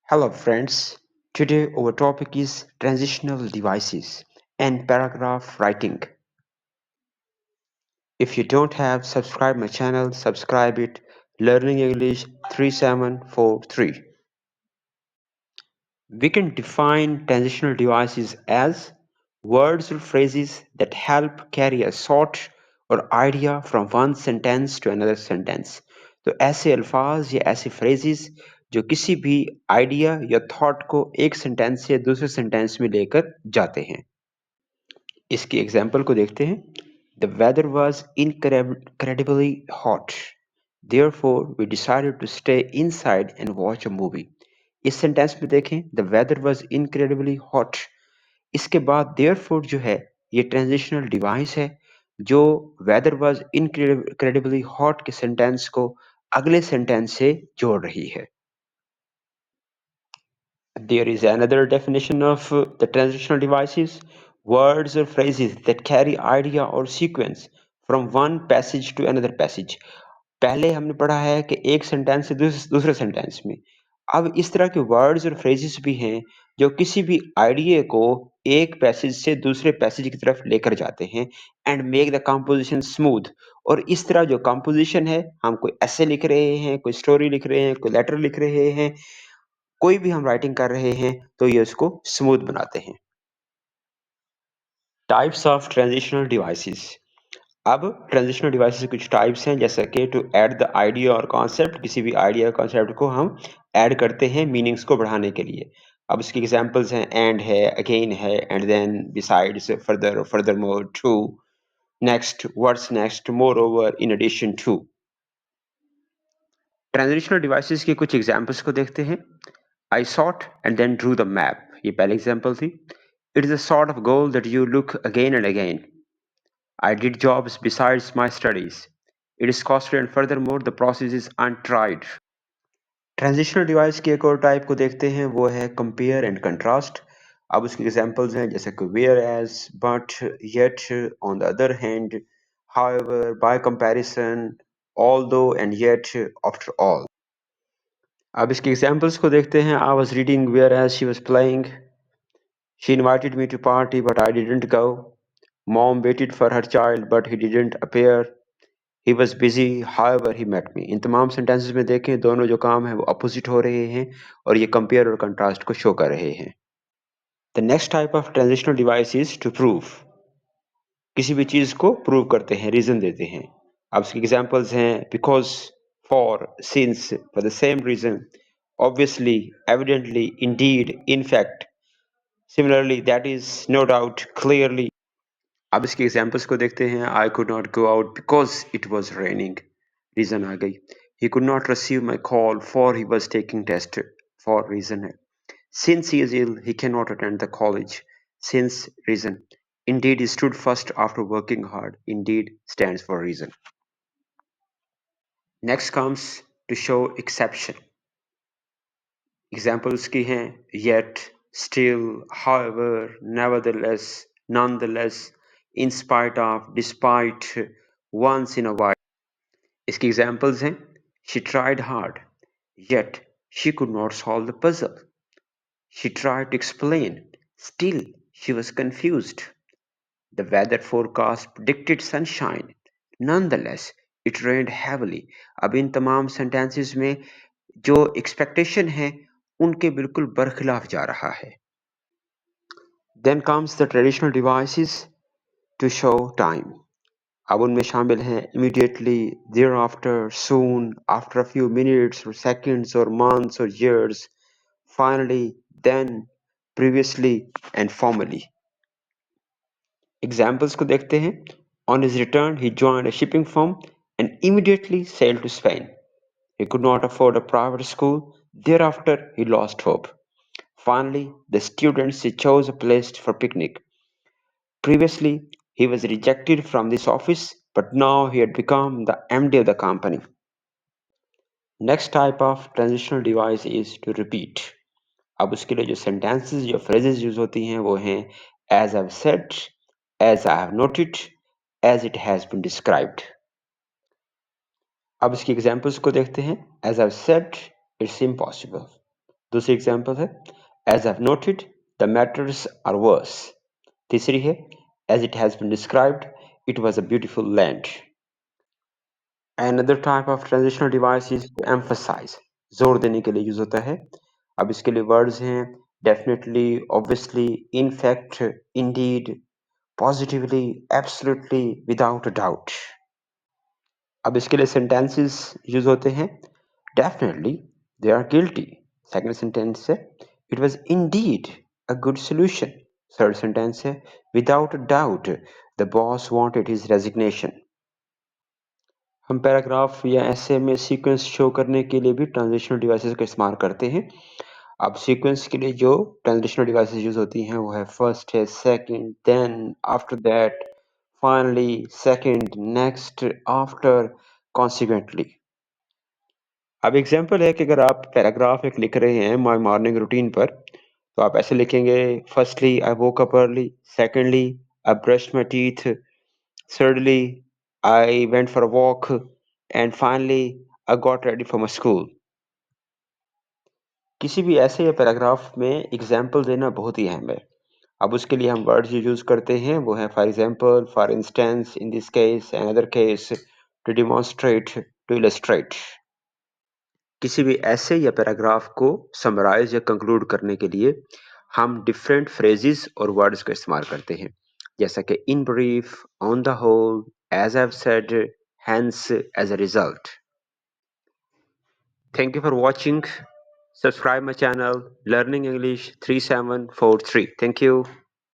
Hello friends, today our topic is transitional devices and paragraph writing. If you don't have subscribe my channel, subscribe it. Learning English 3743. We can define transitional devices as words or phrases that help carry a thought or idea from one sentence to another sentence. तो ऐसे अल्फाज या ऐसे phrases जो किसी भी idea या thought को एक सेंटेंस से दूसरे सेंटेंस में लेकर जाते हैं। इसकी एग्जाम्पल को देखते हैं। The weather was incredibly hot. Therefore, we decided to stay inside and watch a movie. इस सेंटेंस में देखें, the weather was incredibly hot. इसके बाद therefore जो है ये ट्रांजिशनल डिवाइस है जो वेदर वॉज incredibly hot के सेंटेंस को अगले सेंटेंस से जोड़ रही है। There is another definition of the transitional devices: words or phrases that carry idea or sequence from one passage to another passage. पहले हमने पढ़ा है कि एक सेंटेंस से दूसरे सेंटेंस में। अब इस तरह के वर्ड्स और फ्रेजेस भी हैं जो किसी भी आइडिया को एक पैसेज से दूसरे पैसेज की तरफ लेकर जाते हैं and make the composition smooth. और इस तरह जो कंपोजिशन है, हम कोई ऐसे लिख रहे हैं, कोई स्टोरी लिख रहे हैं, कोई लेटर लिख रहे हैं, कोई भी हम राइटिंग कर रहे हैं तो ये उसको स्मूथ बनाते हैं। Types of transitional devices. अब ट्रांजिशनल डिवाइसेस के कुछ टाइप्स हैं, जैसा कि टू ऐड द आइडिया और कॉन्सेप्ट, किसी भी आइडिया और कॉन्सेप्ट को हम ऐड करते हैं मीनिंग्स को बढ़ाने के लिए। अब इसकी एग्जांपल्स हैं एंड है, अगेन है, and then, besides, further, furthermore, too, next, what's next, moreover, in addition to. Transitional devices के कुछ एग्जांपल्स को देखते हैं। I sought and then drew the map, ये पहली एग्जांपल थी। It is a sort of goal that you look again and again. I did jobs besides my studies. It is costly and furthermore the process is untried. Transitional device की एक और type को देखते हैं, वो है compare and contrast. अब उसके एग्जांपल्स हैं जैसे कि whereas, but, yet, on the other hand, however, by comparison, although and yet, after all. अब इसके एग्जांपल्स को देखते हैं। I was reading whereas she was playing, she invited me to party but I didn't go, mom waited for her child but he didn't appear, he was busy however he met me. इन तमाम sentences में देखें, दोनों जो काम है वो opposite हो रहे हैं और ये कंपेयर और कंट्रास्ट को शो कर रहे हैं। The next type of transitional device is to prove. किसी भी चीज को प्रूव करते हैं, रीजन देते हैं। अब इसके एग्जांपल्स हैं because, for, since, for the same reason, obviously, evidently, indeed, in fact, similarly, that is, no doubt, clearly. अब इसके एग्जांपल्स को देखते हैं। I could not go out because it was raining, reason आ गई। He could not receive my call for he was taking test, for, reason है। Since he is ill he can not attend the college, since, reason. Indeed he stood first after working hard, indeed stands for reason. Next comes to show exception. Examples की हैं yet, still, however, nevertheless, nonetheless, in spite of, despite, once in a while. इसकी examples हैं she tried hard, yet she could not solve the puzzle. She tried to explain, still she was confused. The weather forecast predicted sunshine. Nonetheless, it rained heavily. अब इन तमाम sentences में जो expectation है उनके बिल्कुल बरखिलाफ जा रहा है। Then comes the traditional devices to show time. अब उनमें शामिल हैं immediately, thereafter, soon, after a few minutes or seconds or months or years, finally, then, previously and formally. Examples को देखते हैं। On his return, he joined a shipping firm and immediately sailed to Spain. He could not afford a private school. Thereafter, he lost hope. Finally, the students he chose a place for picnic. Previously, he was rejected from this office, but now he had become the MD of the company. Next type of transitional device is to repeat. अब उसके लिए जो sentences या phrases use होती हैं वो हैं as I've said, as I have noted, as it has been described. अब इसकी examples को देखते हैं। As I've said, it's impossible. दूसरी एग्जाम्पल है as have noted the matters are worse. तीसरी है as it has been described it was a beautiful land. Another type of transitional device is to emphasize, जोर देने के लिए use होता है। अब इसके लिए वर्ड्स हैं definitely, obviously, in fact, indeed, positively, absolutely, without a doubt। अब इसके लिए sentences यूज होते हैं definitely they are guilty। Second sentence है it was indeed a good solution। Third sentence है without a doubt the boss wanted his resignation। हम paragraph या ऐसे में सीक्वेंस शो करने के लिए भी ट्रांजिशनल डिवाइसेस का इस्तेमाल करते हैं। अब सीक्वेंस के लिए जो ट्रांजिशनल डिवाइसेस यूज होती हैं वो है फर्स्ट है, second, then, after that, finally, second, next, after, consequently. अब एग्जांपल है कि अगर आप पैराग्राफ एक लिख रहे हैं माय मॉर्निंग रूटीन पर, तो आप ऐसे लिखेंगे firstly I woke up early, secondly I brushed my teeth, thirdly I went for a walk, and finally I got ready for my school। किसी भी ऐसे या पैराग्राफ में एग्जाम्पल देना बहुत ही अहम है। अब उसके लिए हम वर्ड्स जो यूज करते हैं वो है for example, for instance, in this case, another case, to demonstrate, to illustrate. किसी भी ऐसे या पैराग्राफ को समराइज या कंक्लूड करने के लिए हम डिफरेंट फ्रेजेस और वर्ड्स का इस्तेमाल करते हैं, जैसा कि in brief, on the whole, as I have said, hence, as a result. Thank you for watching. Subscribe my channel Learning English 3743। Thank you.